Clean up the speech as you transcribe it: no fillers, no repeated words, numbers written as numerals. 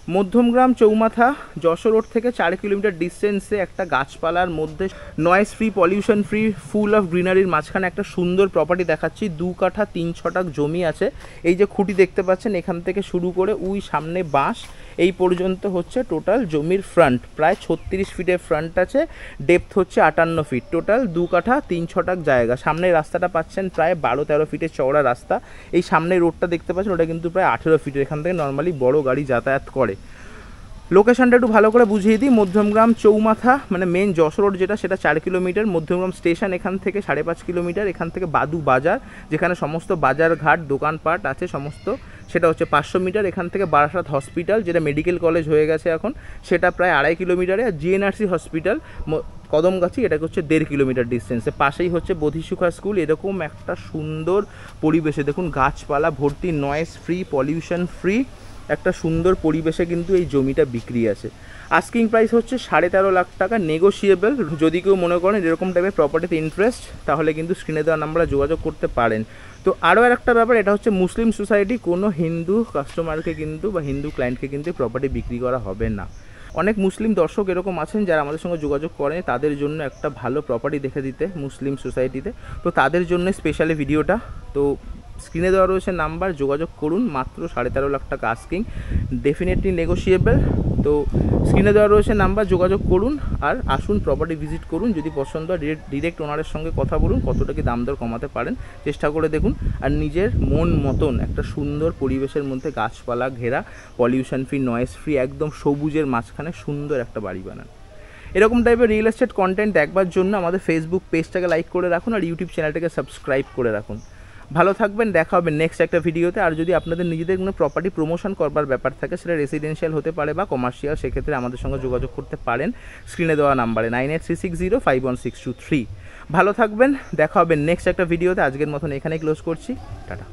মধ্যমগ্রাম চৌমাথা Jessore road থেকে 4 kilometre ডিস্টেন্সে একটা গাছপালার মধ্যে noise free, pollution free, full of গ্রিনারির মাঝখানে একটা সুন্দর প্রপার্টি দেখাচ্ছি। 2 কাঠা 3 ছটাক জমি আছে। এই যে খুঁটি দেখতে পাচ্ছেন, এখান থেকে শুরু করে ওই সামনে বাঁশ এই পর্যন্ত হচ্ছে টোটাল জমির ফ্রন্ট। প্রায় 36 ফিটের ফ্রন্ট আছে, ডেপথ হচ্ছে 58 ফিট। টোটাল 2 কাঠা 3 ছটাক জায়গা। সামনে রাস্তাটা পাচ্ছেন প্রায় 12-13 ফিটের চওড়া রাস্তা। এই সামনে রোডটা দেখতে পাচ্ছেন, ওটা কিন্তু প্রায় 18 ফিটের। এখান থেকে নর্মালি বড় গাড়ি যাতায়াত করে। লোকেশনটা একটু ভালো করে বুঝিয়ে দিই। মধ্যমগ্রাম চৌমাথা মানে মেন যশোর রোড যেটা, সেটা 4 কিলোমিটার। মধ্যমগ্রাম স্টেশন এখান থেকে 5.5 কিলোমিটার। এখান থেকে বাদু বাজার, যেখানে সমস্ত বাজার ঘাট দোকানপাট আছে সমস্ত, সেটা হচ্ছে 500 মিটার। এখান থেকে বারাসাত হসপিটাল, যেটা মেডিকেল কলেজ হয়ে গেছে এখন, সেটা প্রায় 2.5 কিলোমিটারে। আর জিএনআরসি হসপিটাল কদমগাছি, এটাকে হচ্ছে 1.5 কিলোমিটার ডিস্টেন্সে। পাশেই হচ্ছে বোধিসুখা স্কুল। এরকম একটা সুন্দর পরিবেশে দেখুন, গাছপালা ভর্তি, নয়েজ ফ্রি, পলিউশন ফ্রি একটা সুন্দর পরিবেশে কিন্তু এই জমিটা বিক্রি আছে। আস্কিং প্রাইস হচ্ছে 13.5 লাখ টাকা, নেগোশিয়েবল। যদি কেউ মনে করেন এরকম টাইপের প্রপার্টিতে ইন্টারেস্ট, তাহলে কিন্তু স্ক্রিনে দেওয়া নাম্বারে যোগাযোগ করতে পারেন। তো আরও একটা ব্যাপার, এটা হচ্ছে মুসলিম সোসাইটি, কোনো হিন্দু কাস্টমারকে কিন্তু বা হিন্দু ক্লায়েন্টকে কিন্তু প্রপার্টি বিক্রি করা হবে না। অনেক মুসলিম দর্শক এরকম আছেন যারা আমাদের সঙ্গে যোগাযোগ করেন তাদের জন্য একটা ভালো প্রপার্টি দেখে দিতে মুসলিম সোসাইটিতে, তো তাদের জন্য স্পেশালি ভিডিওটা। তো স্ক্রিনে দেওয়া রয়েছে নাম্বার, যোগাযোগ করুন। মাত্র 13.5 লাখ টাকা আস্কিং, ডেফিনেটলি নেগোশিয়েবল। তো স্ক্রিনে দেওয়া রয়েছে নাম্বার, যোগাযোগ করুন আর আসুন প্রপার্টি ভিজিট করুন। যদি পছন্দ হয় ডিরেক্ট ওনারের সঙ্গে কথা বলুন, কতটা কি দাম দর কমাতে পারেন চেষ্টা করে দেখুন। আর নিজের মন মতন একটা সুন্দর পরিবেশের মধ্যে গাছপালা ঘেরা, পলিউশন ফ্রি, নয়েজ ফ্রি, একদম সবুজের মাঝখানে সুন্দর একটা বাড়ি বানান। এরকম টাইপের রিয়েল এস্টেট কন্টেন্ট দেখবার জন্য আমাদের ফেসবুক পেজটাকে লাইক করে রাখুন আর ইউটিউব চ্যানেলটাকে সাবস্ক্রাইব করে রাখুন। ভালো থাকবেন, দেখা হবে নেক্সট একটা ভিডিওতে। আর যদি আপনাদের নিজেদের কোনো প্রপার্টি প্রমোশন করবার ব্যাপার থাকে, সেটা রেসিডেন্সিয়াল হতে পারে বা কমার্শিয়াল, সেক্ষেত্রে আমাদের সঙ্গে যোগাযোগ করতে পারেন স্ক্রিনে দেওয়া নাম্বারে 9836051623। ভালো থাকবেন, দেখা হবে নেক্সট একটা ভিডিওতে। আজকের মতন এখানেই ক্লোজ করছি, টাটা।